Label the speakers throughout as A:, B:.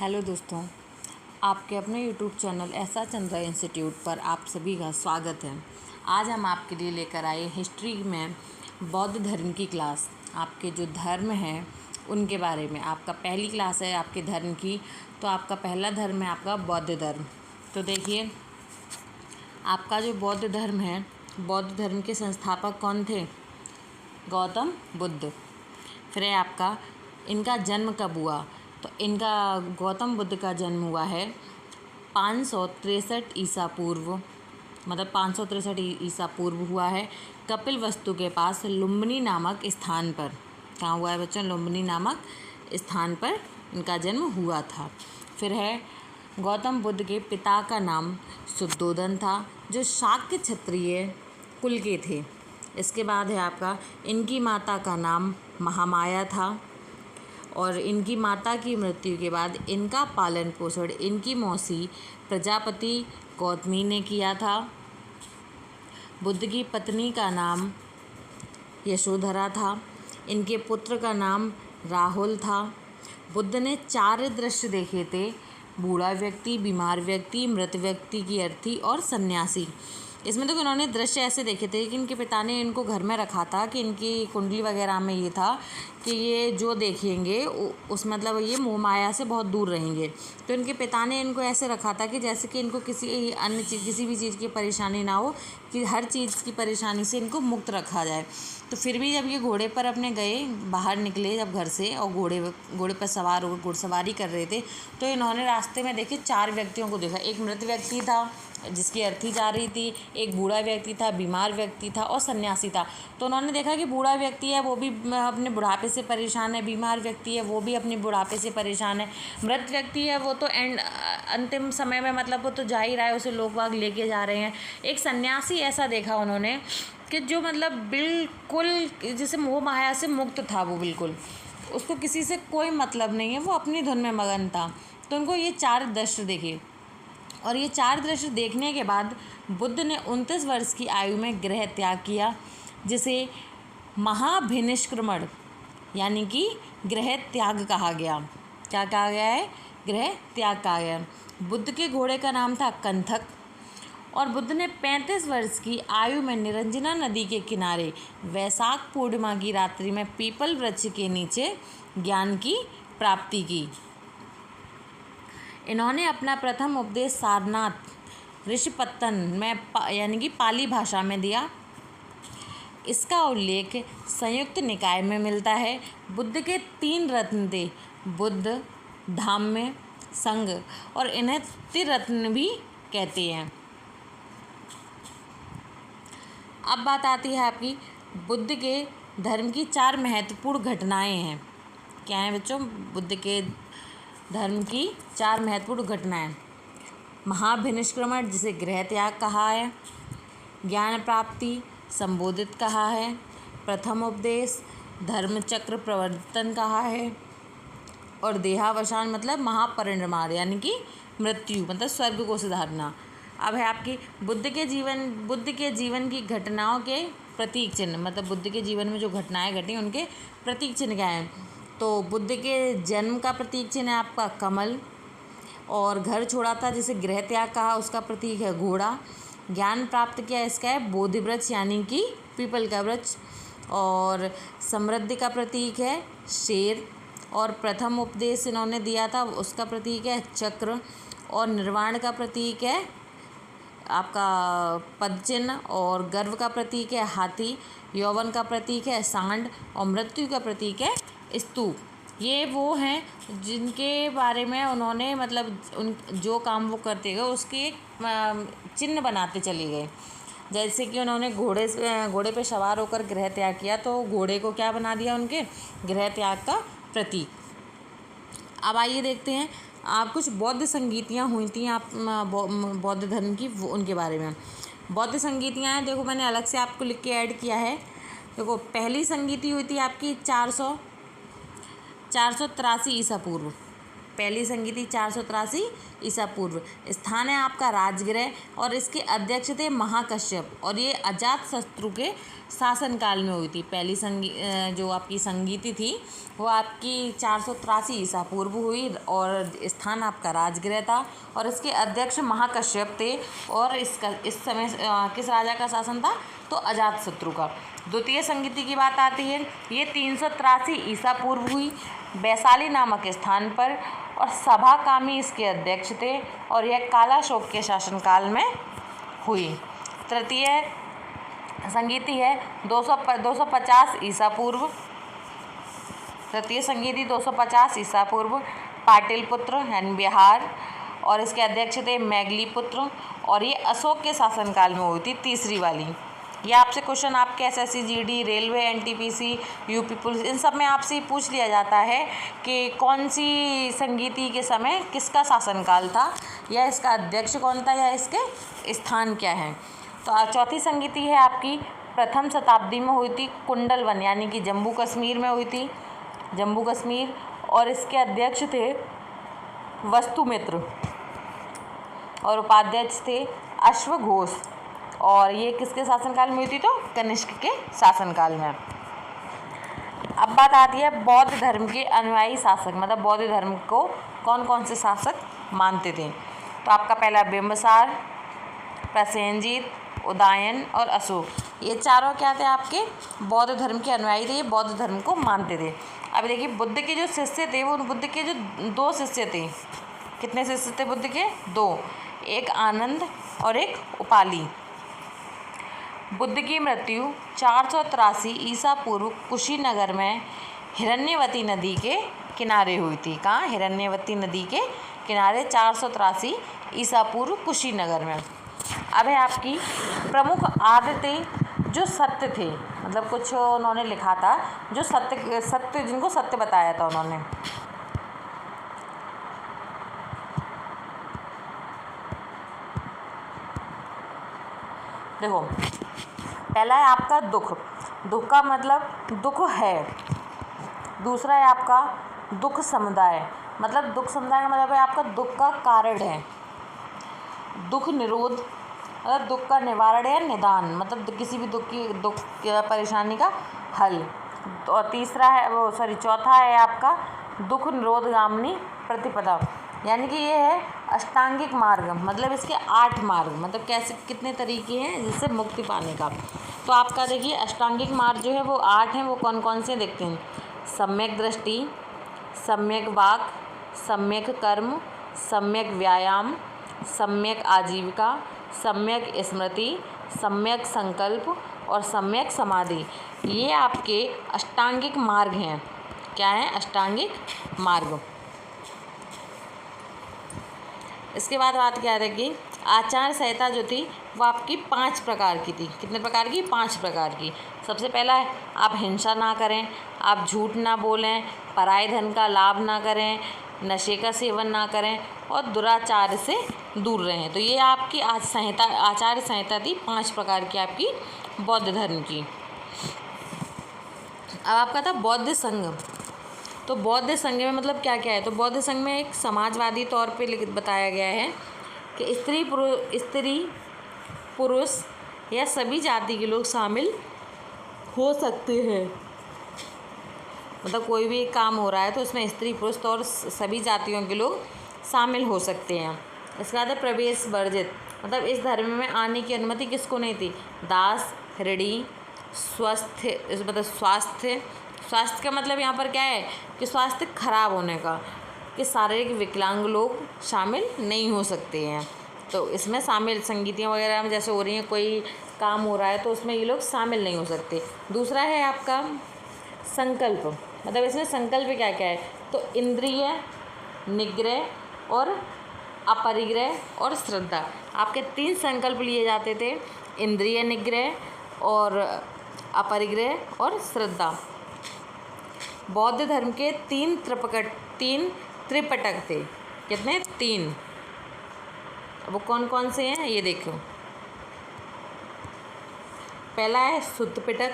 A: Hello दोस्तों, आपके अपने YouTube channel SR. Chandra institute पर आप सभी का स्वागत है। आज हम आपके लिए लेकर आए हिस्ट्री में बौद्ध धर्म की क्लास। आपके जो धर्म हैं उनके बारे में आपका पहली क्लास है आपके धर्म की। तो आपका पहला धर्म है आपका बौद्ध धर्म। तो देखिए, आपका जो बौद्ध धर्म है, बौद्ध धर्म के संस्थापक कौन थे? गौतम बुद्ध। फिर है आपका इनका जन्म कब हुआ? तो इनका गौतम बुद्ध का जन्म हुआ है 563 ईसा पूर्व, मतलब 563 ईसा पूर्व हुआ है कपिलवस्तु के पास लुम्बिनी नामक स्थान पर। कहाँ हुआ है बच्चों? लुम्बिनी नामक स्थान पर इनका जन्म हुआ था। फिर है गौतम बुद्ध के पिता का नाम शुद्धोदन था, जो शाक्य क्षत्रिय कुल के थे। इसके बाद है आपका इनकी माता का नाम महामाया था, और इनकी माता की मृत्यु के बाद इनका पालन पोषण इनकी मौसी प्रजापति गौतमी ने किया था। बुद्ध की पत्नी का नाम यशोधरा था। इनके पुत्र का नाम राहुल था। बुद्ध ने 4 दृश्य देखे थे: बूढ़ा व्यक्ति, बीमार व्यक्ति, मृत व्यक्ति की अर्थी और सन्यासी। इसमें तो इन्होंने दृश्य ऐसे देखे थे कि इनके पिता ने इनको घर में रखा था कि इनकी कुंडली वगैरह में ये था कि ये जो देखेंगे उस मतलब ये मोह माया से बहुत दूर रहेंगे। तो इनके पिता ने इनको ऐसे रखा था कि जैसे कि इनको किसी अन्य चीज़, किसी भी चीज़ की परेशानी ना हो, कि हर चीज़ की परेशानी से इनको मुक्त रखा जाए। तो फिर भी जब ये घोड़े पर अपने गए, बाहर निकले जब घर से, और घोड़े पर सवार होकर घुड़सवारी कर रहे थे, तो इन्होंने रास्ते में देखे 4 व्यक्तियों को देखा। एक मृत व्यक्ति था जिसकी अर्थी जा रही थी, एक बूढ़ा व्यक्ति था, बीमार व्यक्ति था और सन्यासी था। तो उन्होंने देखा कि बूढ़ा व्यक्ति है वो भी अपने बुढ़ापे से परेशान है, बीमार व्यक्ति है वो भी अपने बुढ़ापे से परेशान है, मृत व्यक्ति है वो तो अंतिम समय में मतलब वो तो जा ही रहा है, उसे लोग बाग लेके जा रहे हैं। एक सन्यासी ऐसा देखा उन्होंने कि जो मतलब बिल्कुल जैसे मोह माया से मुक्त था, वो बिल्कुल उसको किसी से कोई मतलब नहीं है, वो अपनी धुन में मगन था। तो उनको ये 4 दृश्य देखे, और ये 4 दृश्य देखने के बाद बुद्ध ने 29 वर्ष की आयु में गृह त्याग किया, जिसे महाभिनिष्क्रमण यानी कि गृह त्याग कहा गया। क्या कहा गया है? गृह त्याग कहा गया। बुद्ध के घोड़े का नाम था कंथक, और बुद्ध ने 35 वर्ष की आयु में निरंजना नदी के किनारे वैशाख पूर्णिमा की रात्रि में पीपल वृक्ष के नीचे ज्ञान की प्राप्ति की। इन्होंने अपना प्रथम उपदेश सारनाथ ऋषिपत्तन में यानी कि पाली भाषा में दिया। इसका उल्लेख संयुक्त निकाय में मिलता है। बुद्ध के 3 रत्न थे: बुद्ध, धाम्य, संघ, और इन्हें त्रिरत्न भी कहते हैं। अब बात आती है आपकी बुद्ध के धर्म की 4 महत्वपूर्ण घटनाएं हैं। क्या हैं बच्चों? बुद्ध के धर्म की 4 महत्वपूर्ण घटनाएं: महाभिनिष्क्रमण जिसे गृह त्याग कहा है, ज्ञान प्राप्ति संबोधित कहा है, प्रथम उपदेश धर्मचक्र प्रवर्तन कहा है, और देहावसान मतलब महापरिनिर्वाण यानी कि मृत्यु मतलब स्वर्ग को सिधारना। अब है आपकी बुद्ध के जीवन की घटनाओं के प्रतीक चिन्ह, मतलब बुद्ध के जीवन में जो घटनाएं घटी उनके प्रतीक चिन्ह क्या हैं? तो बुद्ध के जन्म का प्रतीक चिन्ह है आपका कमल, और घर छोड़ा था जिसे गृह त्याग कहा, उसका प्रतीक है घोड़ा। ज्ञान प्राप्त किया इसका है बोधि वृक्ष यानी कि पीपल का वृक्ष, और समृद्धि का प्रतीक है शेर, और प्रथम उपदेश इन्होंने दिया था उसका प्रतीक है चक्र, और निर्वाण का प्रतीक है आपका पद चिन्ह, और गर्व का प्रतीक है हाथी, यौवन का प्रतीक है सांड, और मृत्यु का प्रतीक है स्तूप। ये वो हैं जिनके बारे में उन्होंने मतलब उन जो काम वो करते गए उसके एक चिन्ह बनाते चले गए। जैसे कि उन्होंने घोड़े पे सवार होकर गृह त्याग किया, तो घोड़े को क्या बना दिया? उनके गृह त्याग का प्रतीक। अब आइए देखते हैं आप कुछ बौद्ध संगीतियाँ हुई थी आप बौद्ध धर्म की, उनके बारे में। बौद्ध संगीतियाँ हैं, देखो मैंने अलग से आपको लिख के ऐड किया है। देखो, पहली संगीति हुई थी आपकी 483 ईसा पूर्व। पहली संगीति 483 ईसा पूर्व। स्थान है आपका राजगृह और इसके अध्यक्ष थे महाकश्यप और ये अजातशत्रु के शासनकाल में हुई थी। पहली जो आपकी संगीति थी वो आपकी 483 ईसा पूर्व हुई और स्थान आपका राजगृह था और इसके अध्यक्ष महाकश्यप थे और इस समय किस राजा का शासन था? तो अजातशत्रु का। द्वितीय संगीति की बात आती है, ये 383 ईसा पूर्व हुई वैशाली नामक स्थान पर और सभाकामी इसके अध्यक्ष थे और यह कालाशोक के शासनकाल में हुई। तृतीय संगीति है 250 ईसा पूर्व। तृतीय संगीति 250 ईसा पूर्व पाटिलपुत्र यानी बिहार और इसके अध्यक्ष थे मैगलीपुत्र और ये अशोक के शासनकाल में हुई थी। तीसरी वाली ये आपसे क्वेश्चन आपके SSC GD railway NTPC UP police इन सब में आपसे पूछ लिया जाता है कि कौन सी संगीति के समय किसका शासनकाल था या इसका अध्यक्ष कौन था या इसके स्थान क्या है। तो चौथी संगीति है आपकी प्रथम शताब्दी में हुई थी कुंडलवन यानी कि जम्मू कश्मीर में हुई थी, जम्मू कश्मीर और इसके अध्यक्ष थे वस्तुमित्र और उपाध्यक्ष थे अश्वघोष और ये किसके शासनकाल में हुई थी? तो कनिष्क के शासनकाल में। अब बात आती है बौद्ध धर्म के अनुयायी शासक, मतलब बौद्ध धर्म को कौन कौन से शासक मानते थे। तो आपका पहला बिंबिसार, प्रसेनजीत, उदयन और अशोक, ये चारों क्या थे? आपके बौद्ध धर्म के अनुयायी थे, ये बौद्ध धर्म को मानते थे। अब देखिए बुद्ध के जो शिष्य थे वो बुद्ध के जो 2 शिष्य थे। कितने शिष्य थे बुद्ध के? 2, एक आनंद और एक उपाली। बुद्ध की मृत्यु 483 ईसा पूर्व कुशीनगर में हिरण्यवती नदी के किनारे हुई थी। कहाँ? हिरण्यवती नदी के किनारे 483 ईसा पूर्व कुशीनगर में। अब है आपकी प्रमुख आदित्य जो सत्य थे, मतलब कुछ उन्होंने लिखा था जो सत्य जिनको सत्य बताया था उन्होंने। देखो पहला है आपका दुख, दुख का मतलब दुख है। दूसरा है आपका दुख समुदाय, मतलब दुख समुदाय का मतलब है आपका दुख का कारण है। दुख निरोध मतलब दुख का निवारण है, निदान मतलब किसी भी दुख परेशानी का हल। और तीसरा है चौथा है आपका दुख निरोधगामिनी प्रतिपदा, यानी कि ये है अष्टांगिक मार्ग, मतलब इसके 8 मार्ग, मतलब कैसे कितने तरीके हैं जिससे मुक्ति पाने का। तो आपका देखिए अष्टांगिक मार्ग जो है वो 8 हैं। वो कौन कौन से देखते हैं? सम्यक दृष्टि, सम्यक वाक, सम्यक कर्म, सम्यक व्यायाम, सम्यक आजीविका, सम्यक स्मृति, सम्यक संकल्प और सम्यक समाधि। ये आपके अष्टांगिक मार्ग हैं। क्या हैं? अष्टांगिक मार्ग। इसके बाद बात क्या रहेगी? आचार संहिता जो थी वो आपकी 5 प्रकार की थी। कितने प्रकार की? 5 प्रकार की। सबसे पहला है आप हिंसा ना करें, आप झूठ ना बोलें, पराये धन का लाभ ना करें, नशे का सेवन ना करें और दुराचार से दूर रहें। तो ये आपकी आचार संहिता थी 5 प्रकार की आपकी बौद्ध धर्म की। अब आपका था बौद्ध संघ। तो बौद्ध संघ में मतलब क्या क्या है? तो बौद्ध संघ में एक समाजवादी तौर पे बताया गया है कि स्त्री पुरुष या सभी जाति के लोग शामिल हो सकते हैं। मतलब कोई भी काम हो रहा है तो उसमें स्त्री पुरुष और सभी जातियों के लोग शामिल हो सकते हैं। इसके बाद है प्रवेश वर्जित, मतलब इस धर्म में आने की अनुमति किसको नहीं थी? दास, ऋणी, स्वास्थ्य का मतलब यहाँ पर क्या है कि स्वास्थ्य खराब होने का, कि शारीरिक विकलांग लोग शामिल नहीं हो सकते हैं। तो इसमें शामिल संगीतियाँ वगैरह में जैसे हो रही हैं, कोई काम हो रहा है तो उसमें ये लोग शामिल नहीं हो सकते। दूसरा है आपका संकल्प, मतलब इसमें संकल्प क्या क्या है? तो इंद्रिय निग्रह और अपरिग्रह और श्रद्धा। आपके 3 संकल्प लिए जाते थे, इंद्रिय निग्रह और अपरिग्रह और श्रद्धा। बौद्ध धर्म के 3 त्रिपिटक थे। कितने? 3। वो कौन कौन से हैं ये देखो। पहला है सुत्त पिटक,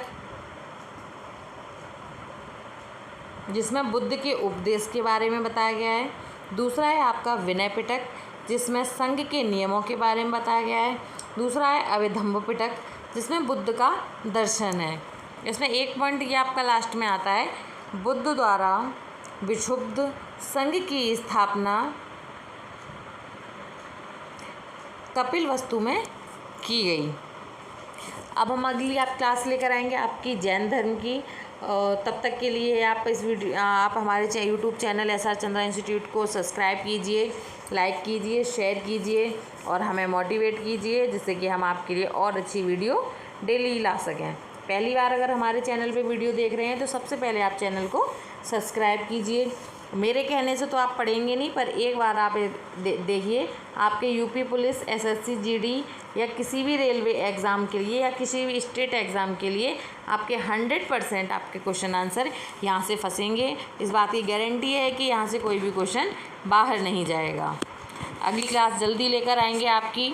A: जिसमें बुद्ध के उपदेश के बारे में बताया गया है। दूसरा है आपका विनय पिटक, जिसमें संघ के नियमों के बारे में बताया गया है। दूसरा है अभिधम्म पिटक, जिसमें बुद्ध का दर्शन है। इसमें एक पॉइंट ये आपका लास्ट में आता है, बुद्ध द्वारा विक्षुब्ध संघ की स्थापना कपिलवस्तु में की गई। अब हम अगली आप क्लास लेकर आएंगे आपकी जैन धर्म की। तब तक के लिए आप हमारे YouTube channel S R Chandra institute को सब्सक्राइब कीजिए, लाइक कीजिए, शेयर कीजिए और हमें मोटिवेट कीजिए, जिससे कि हम आपके लिए और अच्छी वीडियो डेली ला सकें। पहली बार अगर हमारे चैनल पे वीडियो देख रहे हैं तो सबसे पहले आप चैनल को सब्सक्राइब कीजिए। मेरे कहने से तो आप पढ़ेंगे नहीं, पर एक बार आप देखिए, आपके यूपी पुलिस, एसएससी, जीडी या किसी भी रेलवे एग्ज़ाम के लिए या किसी भी स्टेट एग्ज़ाम के लिए आपके 100% आपके क्वेश्चन आंसर यहाँ से फंसेंगे। इस बात की गारंटी है कि यहाँ से कोई भी क्वेश्चन बाहर नहीं जाएगा। अगली क्लास जल्दी लेकर आएंगे आपकी।